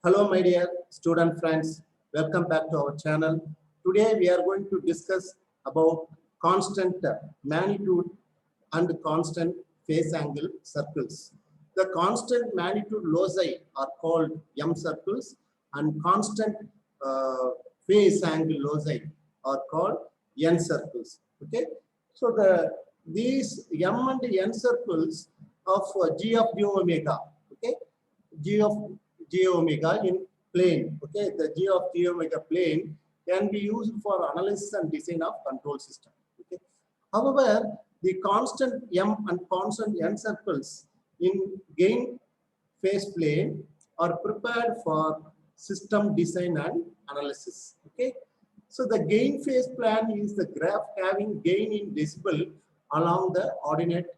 Hello, my dear student friends. Welcome back to our channel. Today, we are going to discuss about constant magnitude and constant phase angle circles. The constant magnitude loci are called M circles, and constant phase angle loci are called N circles. Okay, so these M and N circles of G of G omega. Okay, G of G omega in plane. Okay, the G of G omega plane can be used for analysis and design of control system. Okay. However, the constant M and constant N circles in gain phase plane are prepared for system design and analysis. Okay. So the gain phase plan is the graph having gain in decibel along the ordinate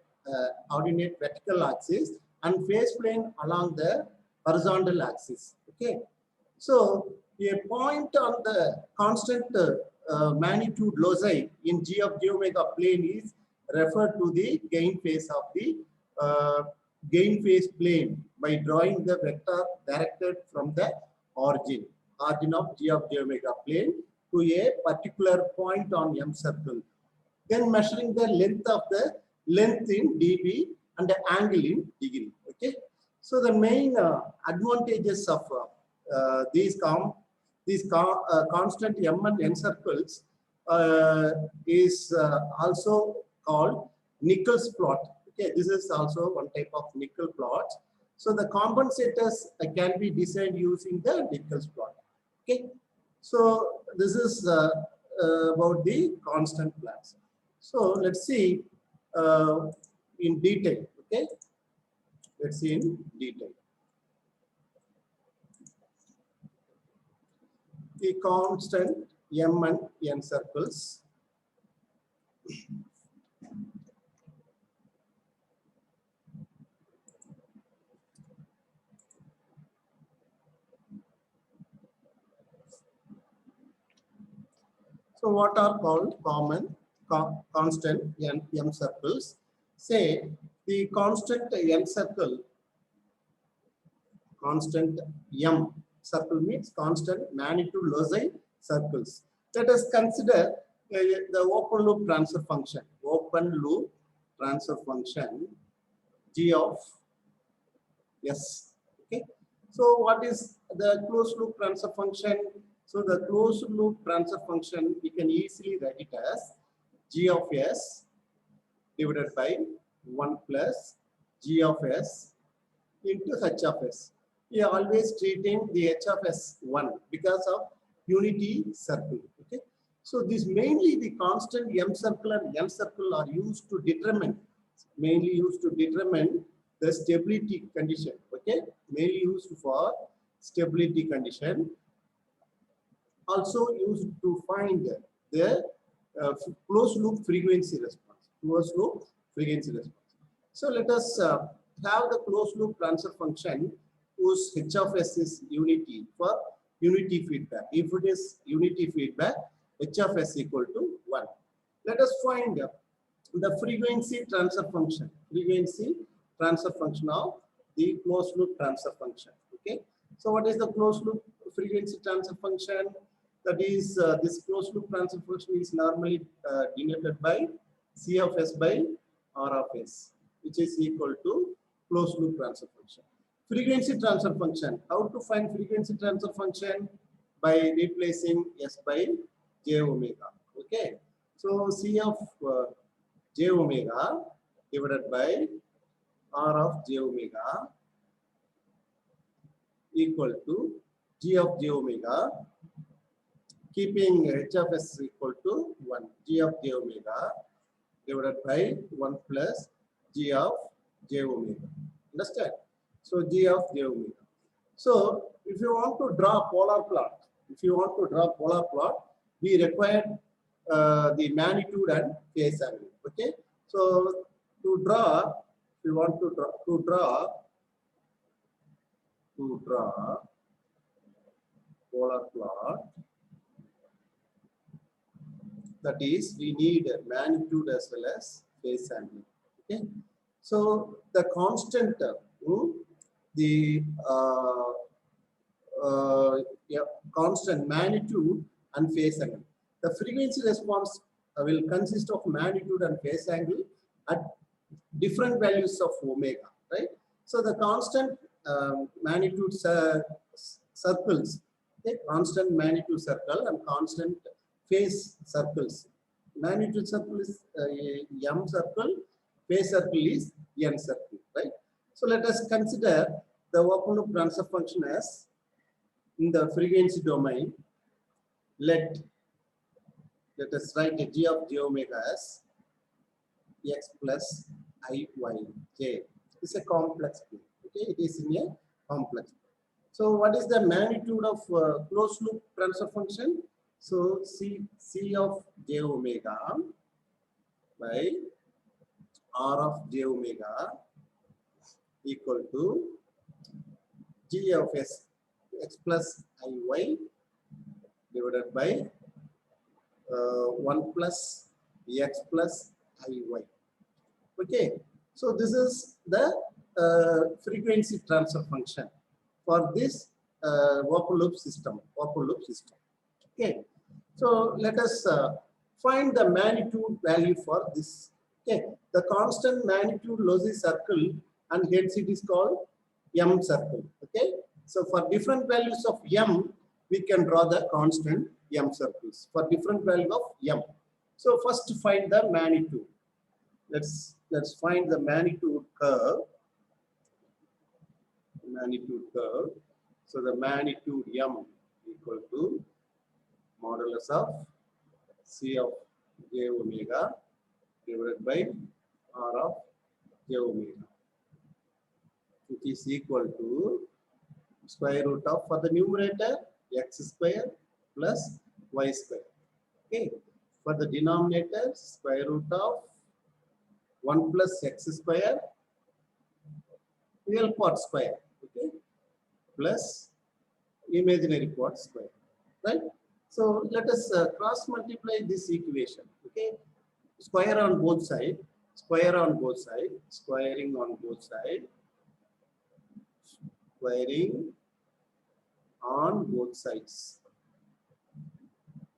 vertical axis and phase plane along the horizontal axis. Okay. So a point on the constant magnitude loci in G of G omega plane is referred to the gain phase of the gain phase plane by drawing the vector directed from the origin of G of G omega plane to a particular point on M circle. Then measuring the length in dB and the angle in degree. Okay. So the main advantages of these constant M and N circles is also called Nichols plot. Okay, this is also one type of Nichols plot. So the compensators can be designed using the Nichols plot. Okay, so this is about the constant plots. So let's see in detail. Okay, let's see in detail. The constant M and N circles. So what are called constant M circles? Say the constant M circle, constant M circle means constant magnitude loci circles. Let us consider the open loop transfer function. Open loop transfer function G of S. Okay. So what is the closed loop transfer function? So the closed loop transfer function, we can easily write it as G of S divided by 1 plus G of S into H of S. We are always treating the H of S 1 because of unity circle. Okay. So this mainly the constant M circle and N circle are used to determine, mainly used to determine the stability condition. Okay, mainly used for stability condition. Also used to find the closed loop frequency response. Closed loop frequency response. So let us have the closed loop transfer function whose H of S is unity for unity feedback. If it is unity feedback, H of S equal to 1. Let us find the frequency transfer function. Frequency transfer function of the closed loop transfer function. Okay. So what is the closed loop frequency transfer function? That is this closed loop transfer function is normally denoted by C of S by R of S, which is equal to closed loop transfer function. Frequency transfer function. How to find frequency transfer function? By replacing S by J omega. Okay. So C of J omega divided by R of J omega equal to G of J omega, keeping H of S equal to 1. G of J omega divided by 1 plus G of J omega. Understand? So G of J omega. So if you want to draw polar plot, we require the magnitude and phase angle. Okay. So to draw, if you want to draw polar plot, that is, we need magnitude as well as phase angle. Okay. So the constant, the constant magnitude and phase angle. The frequency response will consist of magnitude and phase angle at different values of omega, right? So the constant magnitude circles, okay, constant magnitude circle and constant phase circles. Magnitude circle is M circle, phase circle is N circle, right? So let us consider the open loop transfer function as in the frequency domain. Let us write a g of j omega as x plus I y j. It's a complex plane. Okay, it is in a complex plane. So what is the magnitude of closed loop transfer function? So c of j omega by r of j omega equal to g of x plus I y divided by 1 plus x plus I y. Okay, so this is the frequency transfer function for this open loop system. Okay, so let us find the magnitude value for this. Okay, the constant magnitude lossy circle, and hence it is called M circle. Okay, so for different values of M, we can draw the constant M circles for different value of M. So first find the magnitude. Let's find the magnitude curve. So the magnitude M equal to modulus of C of j omega divided by R of j omega, which is equal to square root of, for the numerator, x square plus y square. Okay, for the denominator, square root of 1 plus x square, real part square, okay, plus imaginary part square, right? So let us cross multiply this equation, okay? Square on both sides, squaring on both sides, squaring on both sides.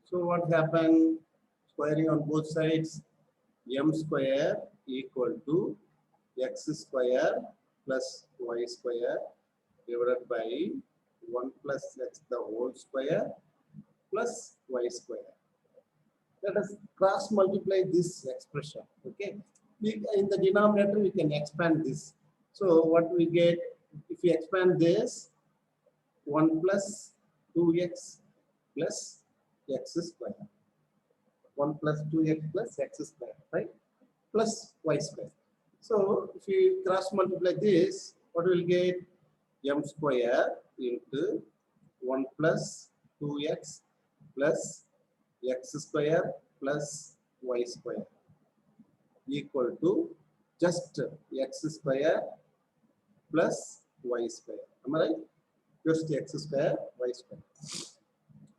So what happened? Squaring on both sides, m square equal to x square plus y square divided by 1 plus x the whole square plus y square. Let us cross multiply this expression. Okay, in the denominator we can expand this. So what we get if we expand this, 1 plus 2x plus x square, 1 plus 2x plus x square, right, plus y square. So if we cross multiply this, what will get? M square into 1 plus 2x plus x square plus y square equal to just x square plus y square. Am I right? Just x square, y square.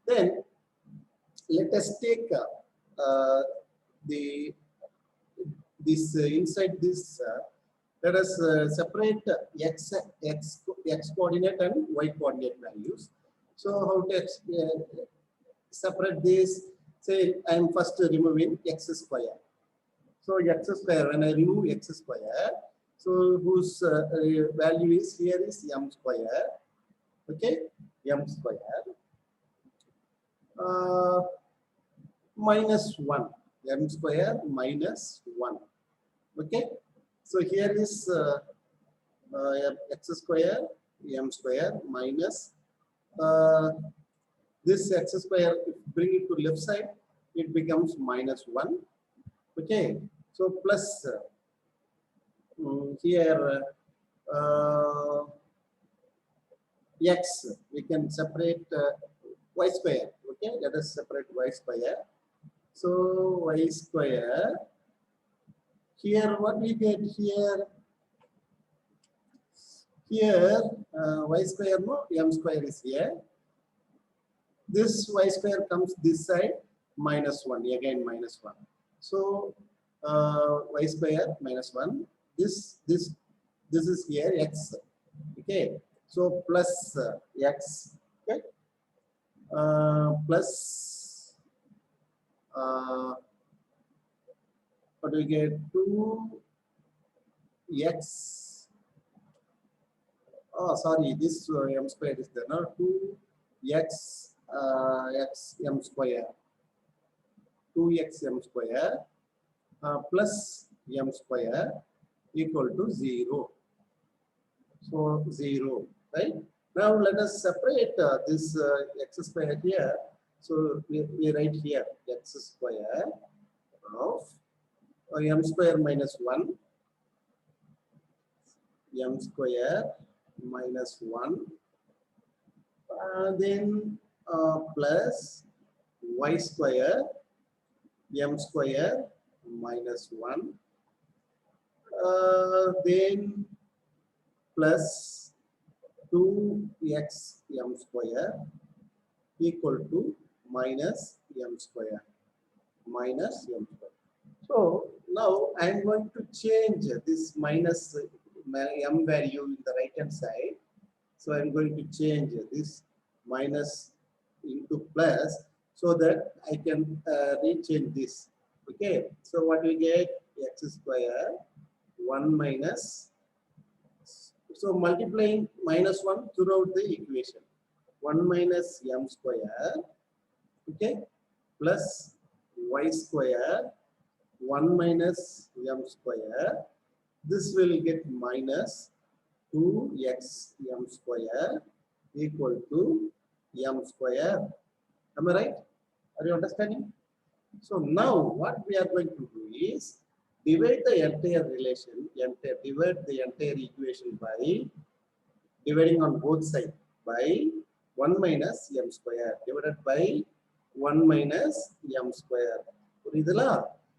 Then let us take inside this. Let us separate x coordinate and y coordinate values. So how to separate this? Say I am first removing x square. So x square, when I remove x square, so whose value is here is m square. Okay, m square minus 1, m square minus 1. Okay, so here is x square, m square minus this x square. If bring it to left side, it becomes minus 1. Okay, so plus here x, we can separate y square. Okay, let us separate y square. So y square, here what we get here? Here y square, no, m square is here. This y square comes this side, minus 1, again minus 1. So y square minus 1. This is here x. Okay, so plus x. Okay, plus what do we get? 2x. Oh, sorry, this m square is there. Now 2x x m square. 2x m square plus m square equal to 0. So 0, right? Now let us separate this x square here. So we write here x square of m square minus 1, m square minus 1, then plus y square m square minus 1, then plus 2x m square equal to minus m square. So now I am going to change this minus m value in the right hand side. So I am going to change this minus into plus so that I can rechange this. Okay. So what we get? X square 1 minus. So multiplying minus 1 throughout the equation. 1 minus m square, okay, plus y square 1 minus m square. This will get minus 2x m square equal to m square. Am I right? Are you understanding? So now what we are going to do is divide the entire relation, divide the entire equation by dividing on both sides by 1 minus m square divided by 1 minus m square.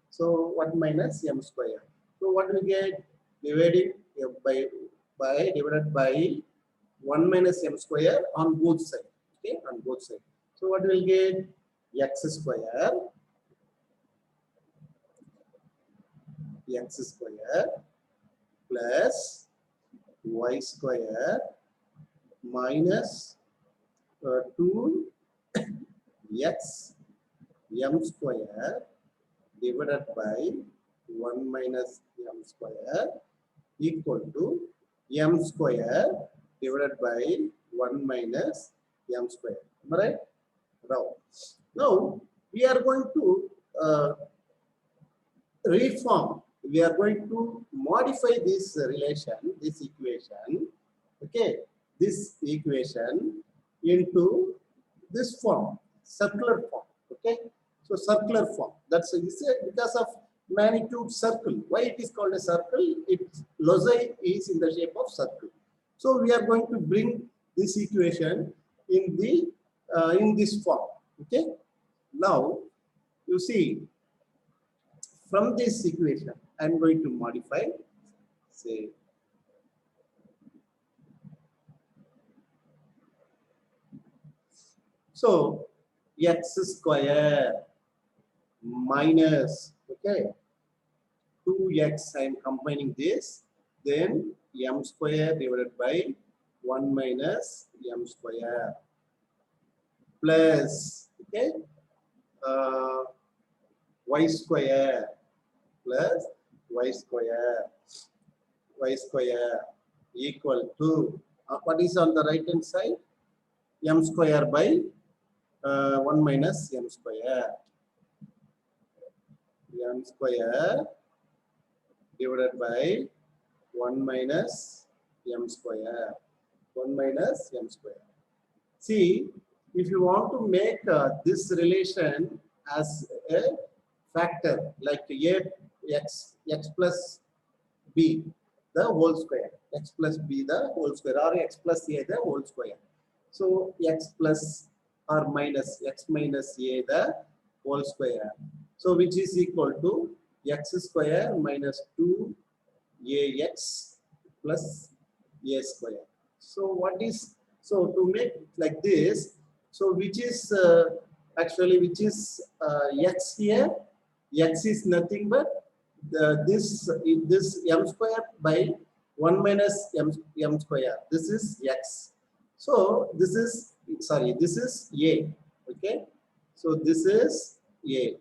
So 1 minus m square. So what we get? Dividing by divided by 1 minus m square on both sides. Okay, on both sides. So what we'll get? X square plus y square minus 2x m square divided by 1 minus m square equal to m square divided by 1 minus m square. Am I right? Now we are going to reform. We are going to modify this relation, this equation, okay, this equation into this form, circular form, okay. So circular form. That's because of magnitude circle. Why it is called a circle? Its loci is in the shape of circle. So we are going to bring this equation in the in this form, okay. Now you see, from this equation, I am going to modify, say, so x square minus, okay, 2x, I am combining this, then m square divided by 1 minus m square plus, okay, y square plus y square equal to what is on the right hand side? M square by 1 minus m square. M square divided by 1 minus m square. 1 minus m square. See, if you want to make this relation as a factor, like x plus b the whole square, x plus b the whole square, or x plus a the whole square. So x plus or minus x minus a the whole square. So which is equal to x square minus 2ax plus a square. So what is, so to make like this, so which is actually which is x here? X is nothing but this m square by 1 minus m square. This is x. So this is, sorry, this is a. Okay, so this is A.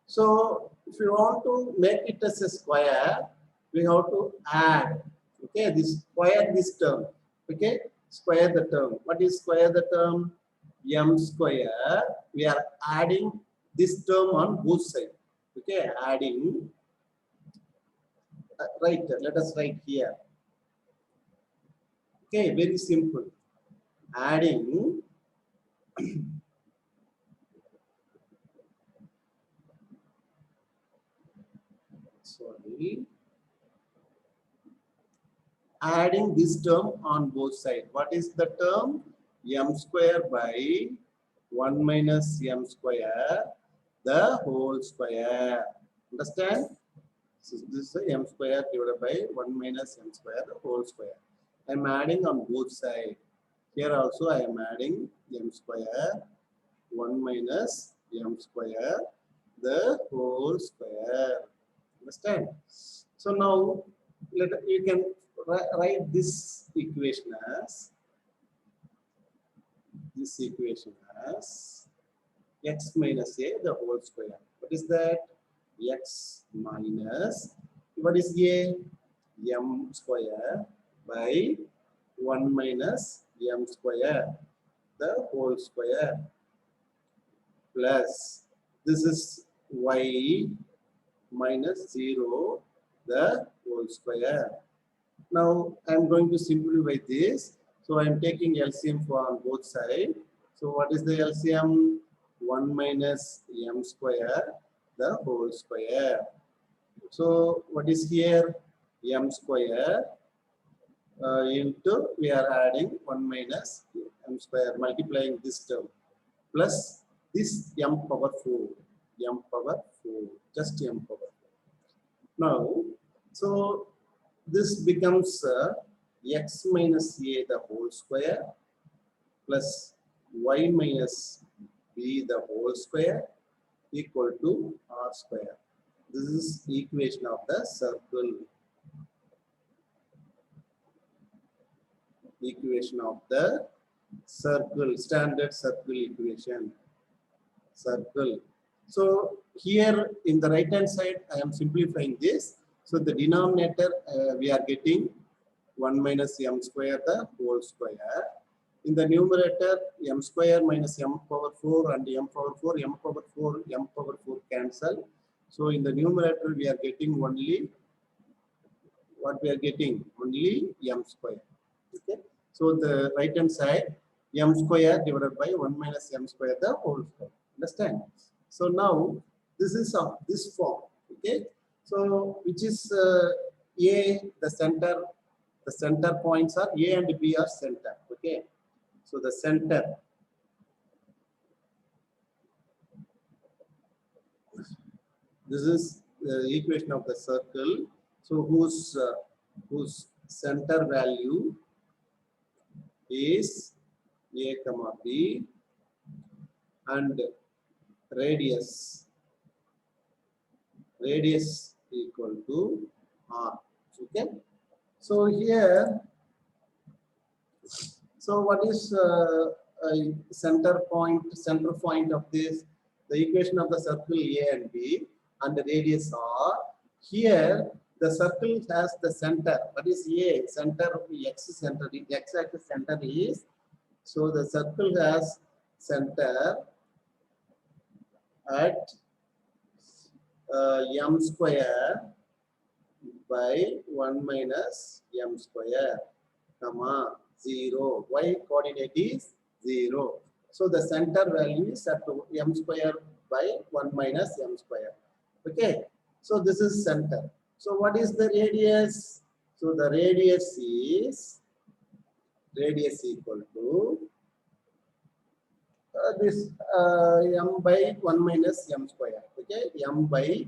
So if you want to make it as a square, we have to add. Okay, this square this term. Okay, square the term. What is square the term? M square. We are adding this term on both sides. Okay, adding. Right. Let us write here. Okay, very simple. Adding. Sorry. Adding this term on both sides. What is the term? M square by 1 minus m square, the whole square. Understand? So this is m square divided by 1 minus m square, the whole square. I am adding on both sides. Here also I am adding m square, 1 minus m square, the whole square. Understand? So now you can write this equation as x minus a the whole square. What is that? X minus, what is a? M square by 1 minus m square the whole square plus this is y minus 0 the whole square. Now I am going to simplify this. So I am taking LCM for on both sides. So what is the LCM? 1 minus m square the whole square. So what is here? M square into, we are adding 1 minus m square, multiplying this term plus this m power 4. M power 4. Just m power 4. Now, so this becomes x minus a the whole square plus y minus b the whole square equal to r square. This is equation of the circle. Equation of the circle, standard circle equation. Circle. So here in the right hand side, I am simplifying this. So the denominator we are getting 1 minus m square the whole square. In the numerator, m square minus m power 4 and m power 4, m power 4, m power 4 cancel. So in the numerator, we are getting only, what we are getting? Only m square. Okay. So the right hand side, m square divided by 1 minus m square the whole square. Understand? So now this is of this form. Okay. So which is A, the center points are A and B are center. Okay. So the center, this is the equation of the circle. So whose center value is A comma B and radius equal to R. Okay. So here, so what is a center point of this? The equation of the circle A and B and the radius R. Here the circle has the center. What is A? Center, x center, x axis center is, so the circle has center at m square by 1 minus m square, comma 0. Y coordinate is 0. So the center value is at m square by 1 minus m square. Okay. So this is center. So what is the radius? So the radius is equal to this m by 1 minus m square. Okay. M by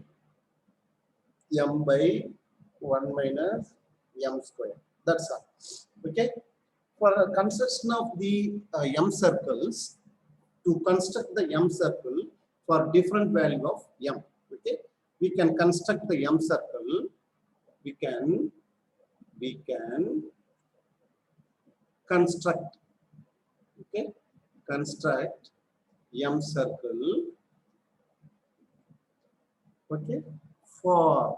1 minus m square. That's all. Okay. For a construction of the m circles, to construct the m circle for different value of m, okay, we can construct the m circle. We can construct, okay, construct M circle, okay, for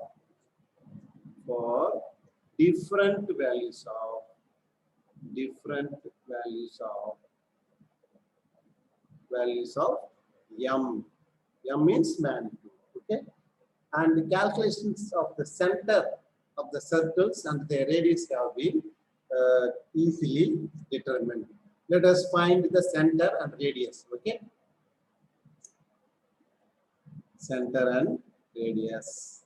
different values of M. M means magnitude, okay, and the calculations of the center of the circles and their radius have been easily determined. Let us find the center and radius, okay? Center and radius.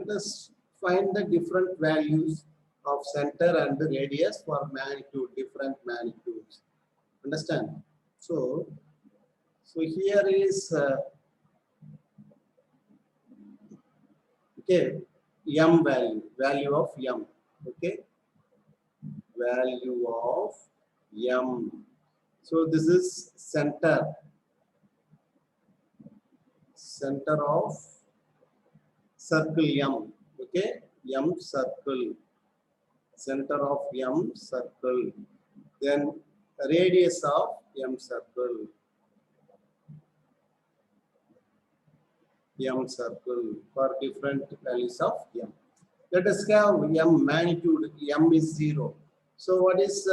Let us find the different values of center and the radius for magnitude, different magnitudes. Understand? So here is okay, M value of M. Okay, value of M. So this is center of circle M. Okay, M circle, center of M circle. Then radius of M circle. M circle for different values of M. Let us have M magnitude. M is 0. So what is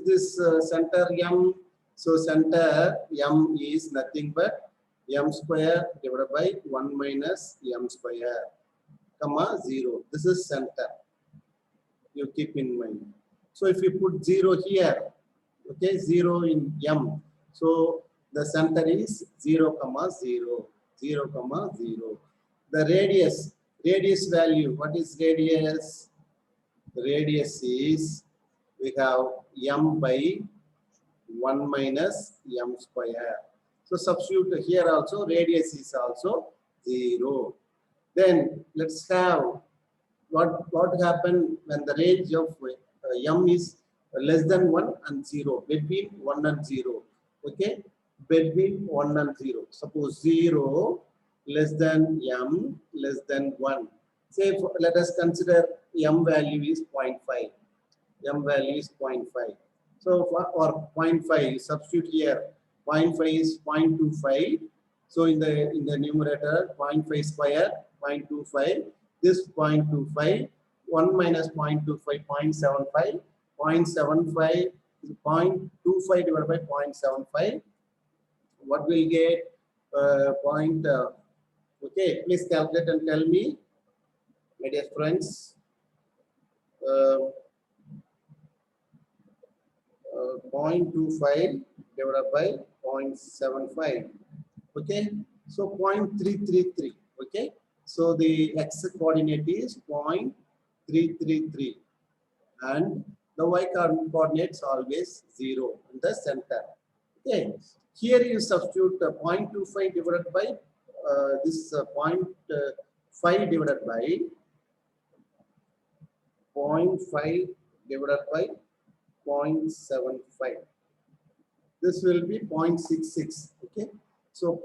this center M? So center M is nothing but M square divided by 1 minus M square, comma 0. This is center. You keep in mind. So if you put 0 here, okay, 0 in M. So the center is 0, comma 0. 0, comma 0. The radius value, what is radius? Radius is, we have M by 1 minus M square. So substitute here also, radius is also 0. Then let's have what happened when the range of M is less than 1 and 0, between 1 and 0. Okay, between 1 and 0. Suppose 0 less than M less than 1. Say let us consider M value is 0.5. M value is 0.5. So for 0.5, substitute here. 0.5 is 0.25. So in the numerator, 0.5 square, 0.25. This 0.25, 1 minus 0.25, 0.75. 0.75 is 0.25 divided by 0.75. What will get? Okay, please calculate and tell me, my dear friends. 0.25 divided by 0.75. Okay, so 0.333. Okay, so the x coordinate is 0.333 and the y coordinates always 0 in the center. Okay, here you substitute 0.25 divided by this 0.5 divided by 0.5 divided by 0.75. This will be 0.66. Okay, so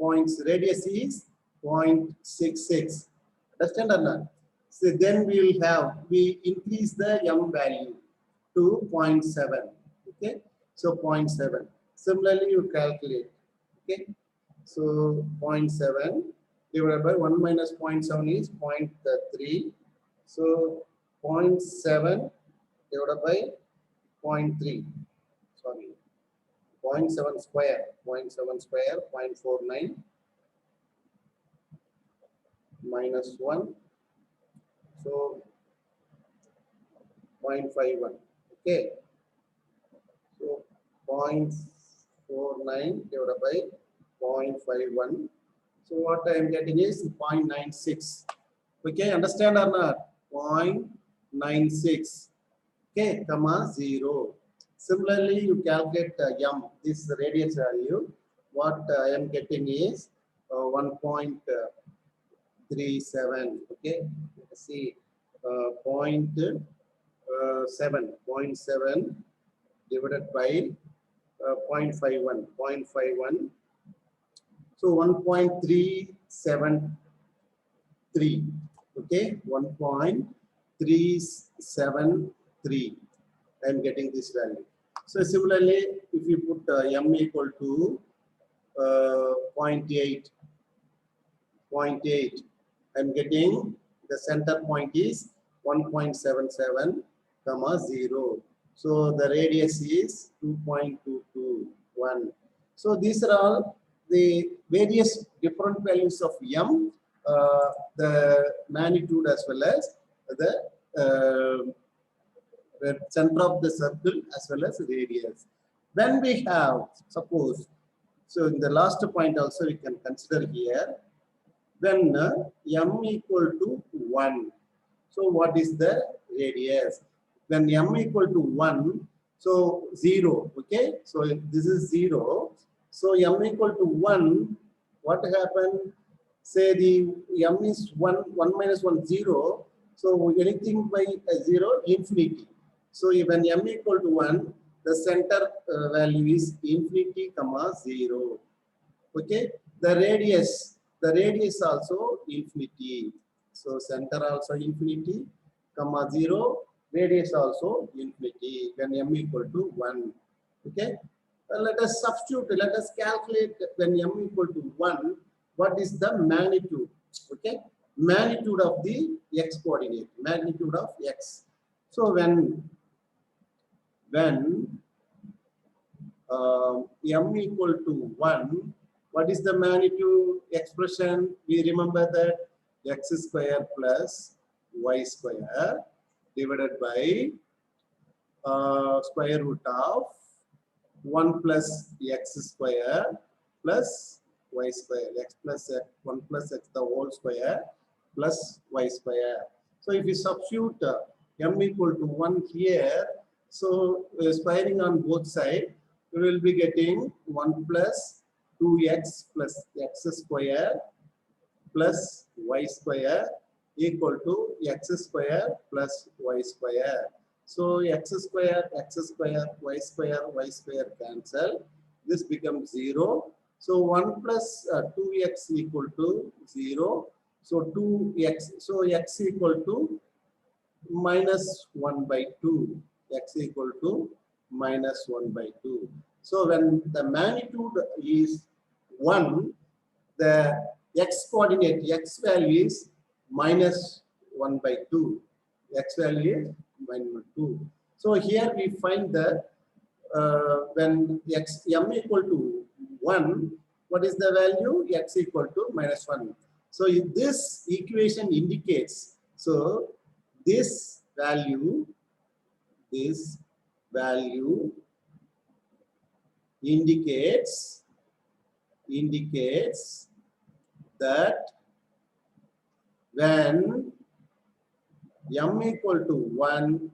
radius is 0.66. Understand or not? So then we increase the M value to 0.7. Okay, so 0.7. Similarly, you calculate. Okay, so 0.7 divided by 1 minus 0.7 is 0.3. So 0.7 divided by 0.3. Sorry. 0.7 square, 0.49 minus 1, so 0.51. Okay, so 0.49 divided by 0.51. So what I am getting is 0.96. Okay, understand or not? 0.96. Okay, comma 0. Similarly, you calculate m, this radius value. What I am getting is 1.37. Okay, let's see, 0.7 divided by 0.51. So 1.373. Okay, 1.373. I am getting this value. So similarly, if you put m equal to 0.8, I'm getting the center point is 1.77, comma 0. So the radius is 2.221. So these are all the various different values of m, the magnitude as well as the center of the circle as well as radius. When we have, suppose, so in the last point also we can consider here, when m equal to 1, so what is the radius? When m equal to 1, so 0, okay, so this is 0, so m equal to 1, what happened? Say the m is 1 minus 1 0, so anything by 0 infinity. So when m equal to 1, the center value is infinity, comma 0. Okay, the radius also infinity. So center also infinity, comma 0, radius also infinity when m equal to 1. Okay, let us substitute, let us calculate when m equal to 1, what is the magnitude? Okay, magnitude of the x coordinate, magnitude of x. So when m equal to 1, what is the magnitude expression? We remember that x square plus y square divided by square root of 1 plus x square plus y square, x plus x, 1 plus x the whole square plus y square. So if you substitute m equal to 1 here, so squaring on both sides, we will be getting 1 plus 2x plus x square plus y square equal to x square plus y square. So x square, y square cancel. This becomes 0. So 1 plus 2x equal to 0. So 2x, so x equal to minus 1 by 2. X equal to minus 1 by 2. So when the magnitude is 1, the x coordinate, x value is minus 1 by 2. X value is minus 2. So here we find that when m equal to 1, what is the value? X equal to minus 1. So this equation indicates, so this value indicates that when m equal to 1,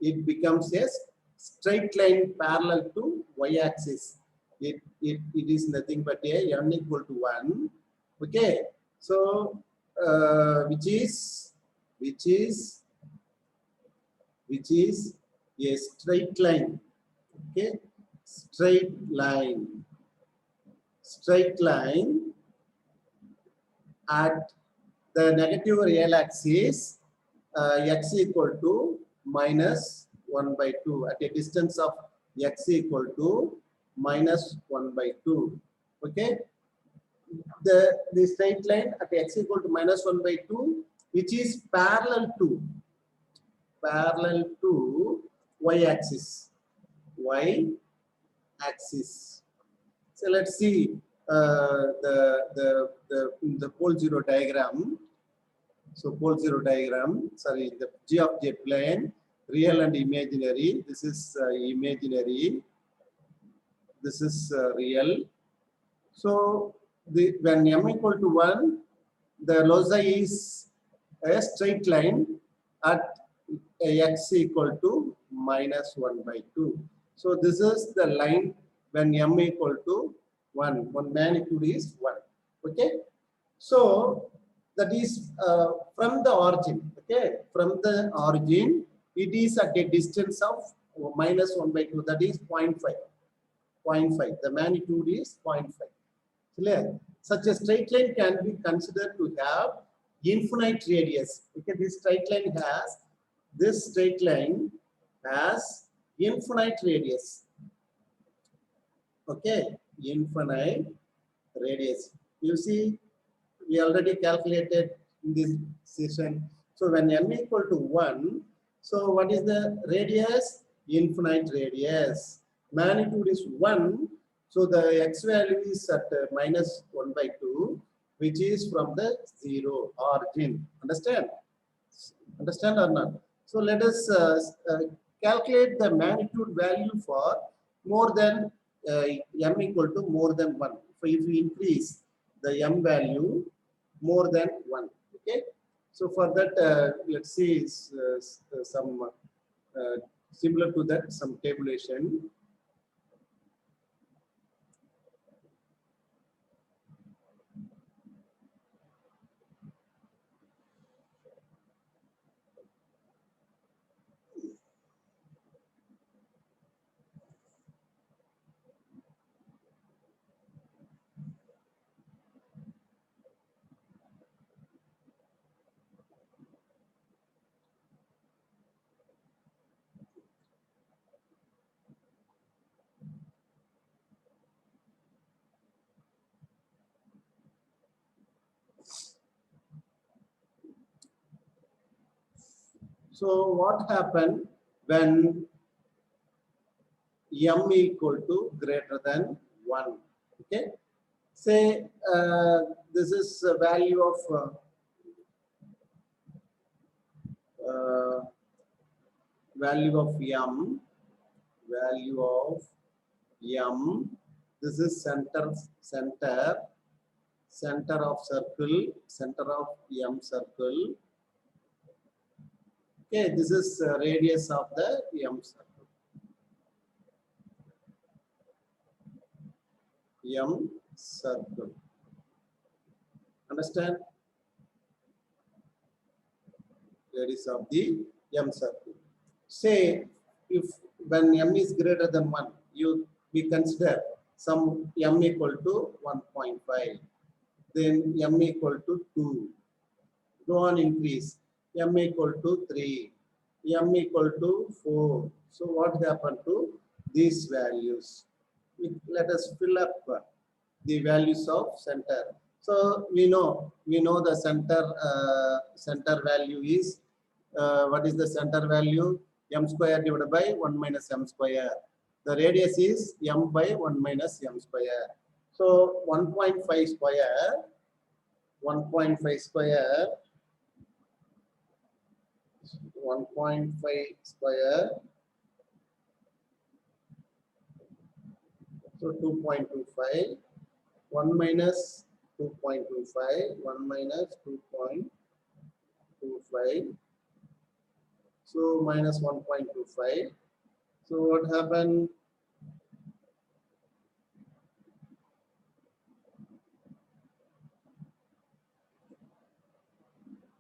it becomes a straight line parallel to y-axis. It is nothing but a m equal to 1. Okay, so which is a straight line. Okay, straight line at the negative real axis, x equal to minus 1 by 2 at a distance of x equal to minus 1 by 2. Okay, the straight line at x equal to minus 1 by 2, which is parallel to y-axis. So let's see the pole zero diagram. So pole zero diagram, sorry, the G of J plane, real and imaginary. This is imaginary. This is real. So when m equal to 1, the loci is a straight line at x equal to minus 1 by 2. So this is the line when m equal to 1, when magnitude is 1. Okay. So that is from the origin. Okay. From the origin, it is at a distance of minus 1 by 2. That is 0.5. 0.5. The magnitude is 0.5. Clear? Such a straight line can be considered to have infinite radius. Okay, this straight line has infinite radius. Okay, infinite radius. You see, we already calculated in this session. So when m equal to 1, so what is the radius? Infinite radius. Magnitude is 1. So the x value is at minus 1 by 2, which is from the 0 origin. Understand? Understand or not? So let us calculate the magnitude value for more than m equal to more than 1. So if we increase the m value more than 1. Okay. So for that, let's see some similar to that, some tabulation. So what happened when m equal to greater than 1? Okay. Say this is a value of value of m, value of m. This is center of circle, center of m circle. Okay, this is radius of the m circle. M circle. Understand? Radius of the m circle. Say if when m is greater than 1, we consider some m equal to 1.5, then m equal to 2. Go on increase. M equal to 3, m equal to 4. So what happened to these values? Let us fill up the values of center. So we know the center value is what is the center value? M square divided by 1 minus m square. The radius is m by 1 minus m square. So 1.5 square 1.5 square 1.5 square, so 2.25, 1 minus 2.25, 1 minus 2.25, so minus 1.25. So what happened?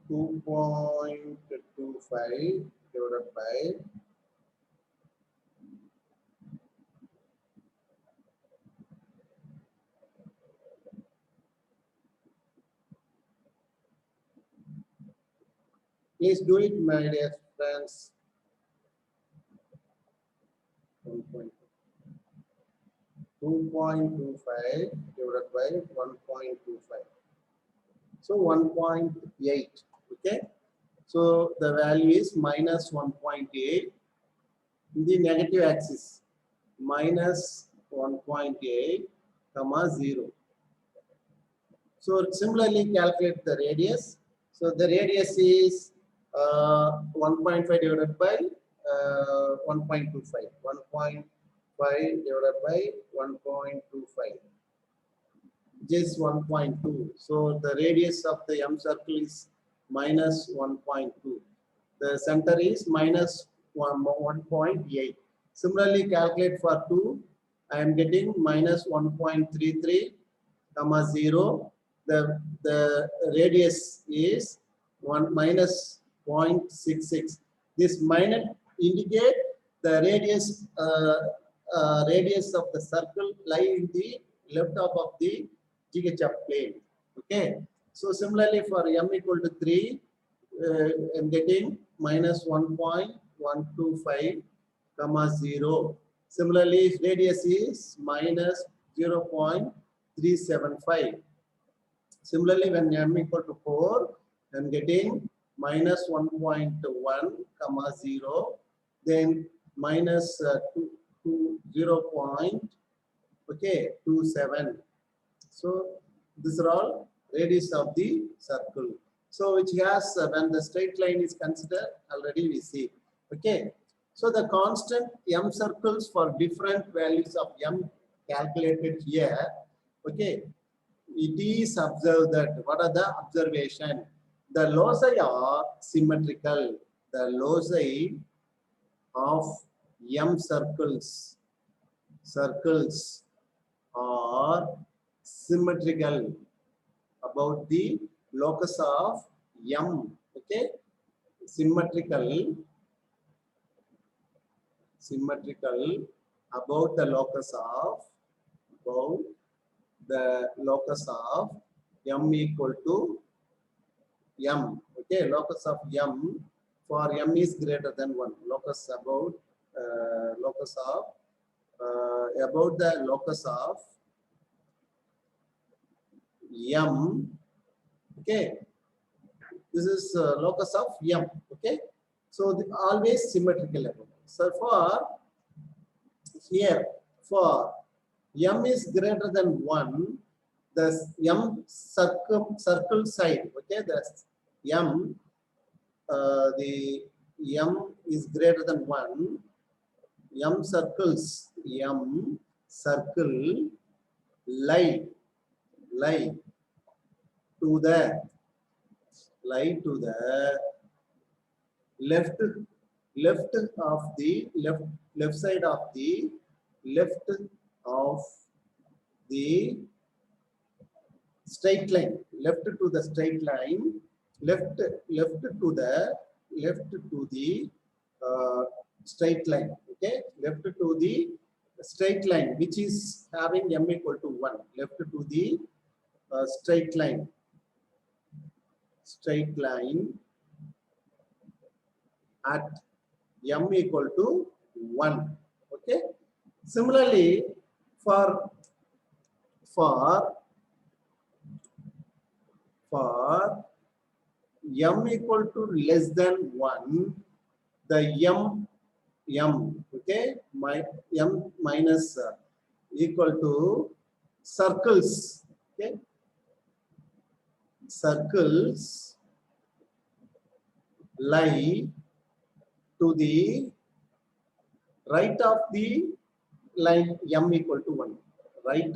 (2.25) divided by please do it, my dear friends. 2.25 divided by 1.25. So 1.8. Okay. So the value is minus 1.8 in the negative axis. Minus 1.8, comma 0. So similarly calculate the radius. So the radius is 1.5 divided by 1.25. 1.5 divided by 1.25. just 1.2. So the radius of the M circle is minus 1.2. The center is minus 1.8. Similarly, calculate for 2. I am getting minus 1.33, comma 0. The radius is minus 0.66. This minus indicate the radius of the circle lie in the left half of the GHF plane. Okay. So similarly for M equal to 3, I'm getting minus 1.125, comma 0. Similarly, radius is minus 0.375. Similarly, when M equal to 4, I'm getting minus 1.1, comma 0. Then minus 0.27. So these are all radius of the circle. So which has when the straight line is considered, already we see. Okay. So the constant M circles for different values of M calculated here. Okay. It is observed that what are the observation? The loci are symmetrical. The loci of M circles are symmetrical about the locus of M. Okay, symmetrical about the locus of M equal to M. Okay, locus of M for M is greater than 1. Locus about the locus of M. Okay, this is locus of M. Okay, so always symmetrical. So for here, for M is greater than 1, the M circle side. Okay, the M is greater than 1. M circle lie to the left side of the straight line, left to the straight line, left to the straight line. Okay, left to the straight line which is having M equal to 1, left to the straight line at M equal to 1. Okay, similarly for M equal to less than 1, the M okay, M minus equal to circles. Okay, circles lie to the right of the line M equal to 1. Right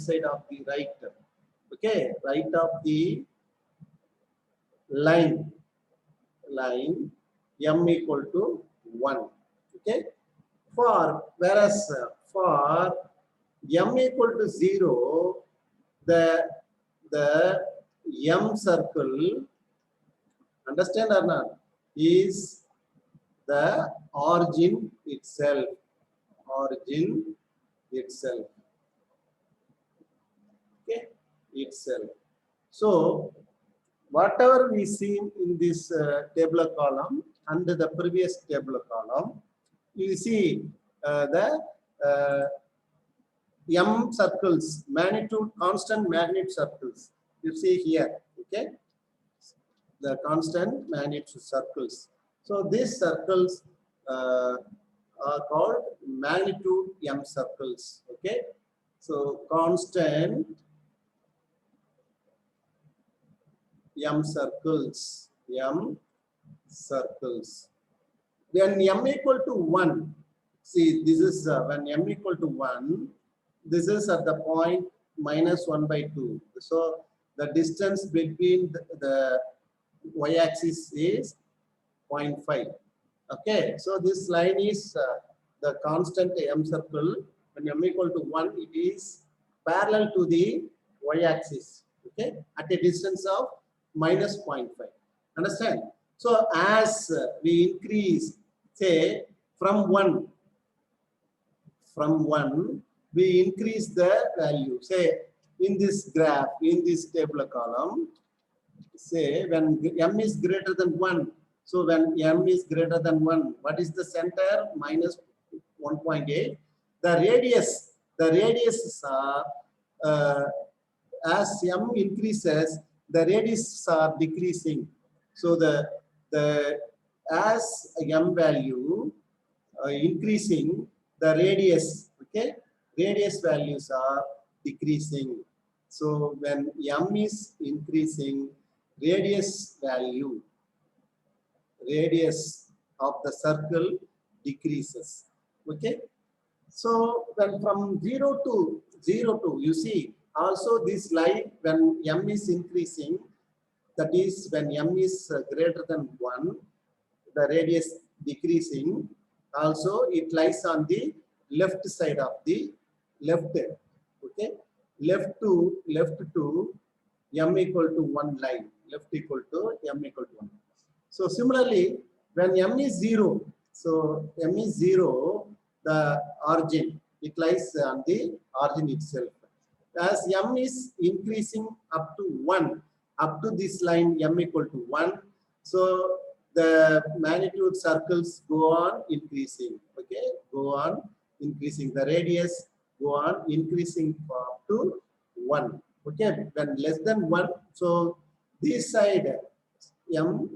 side of the right. Okay, right of the line M equal to 1. Okay, whereas for M equal to 0, the M circle, understand or not, is the origin itself. Okay, itself. So whatever we see in this tabular column and the previous tabular column, you see the M circles, constant magnitude circles. You see here, okay, the constant magnitude circles. So these circles are called magnitude M circles. Okay, so constant M circles. When M equal to 1, see this is when M equal to 1, this is at the point minus 1 by 2. So the distance between the y-axis is 0.5. Okay, so this line is the constant M circle. When M equal to 1, it is parallel to the y-axis. Okay, at a distance of minus 0.5. Understand? So as we increase, say from 1, we increase the value. Say in this graph, in this table column, say when M is greater than 1. So when M is greater than 1, what is the center? Minus 1.8. The radius are, as M increases, the radius are decreasing. So the as M value increasing, the radius, okay, radius values are decreasing. So when M is increasing, radius of the circle decreases. Okay. So when from 0 to, you see, also this line when M is increasing, that is when M is greater than 1, the radius decreasing. Also it lies on the left side of the left, okay, left to M equal to 1 line, left equal to M equal to 1. So similarly, when M is 0, so M is 0, the origin, it lies on the origin itself. As M is increasing up to 1, up to this line M equal to 1, so the magnitude circles go on increasing, okay, go on increasing, the radius go on increasing up to 1, okay. When less than 1, so this side M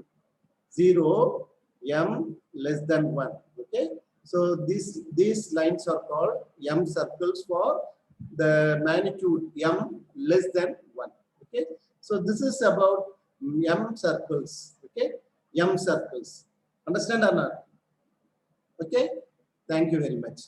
0, M less than 1, okay. So these lines are called M circles for the magnitude M less than 1, okay. So this is about M circles, okay, M circles. Understand or not? Okay. Thank you very much.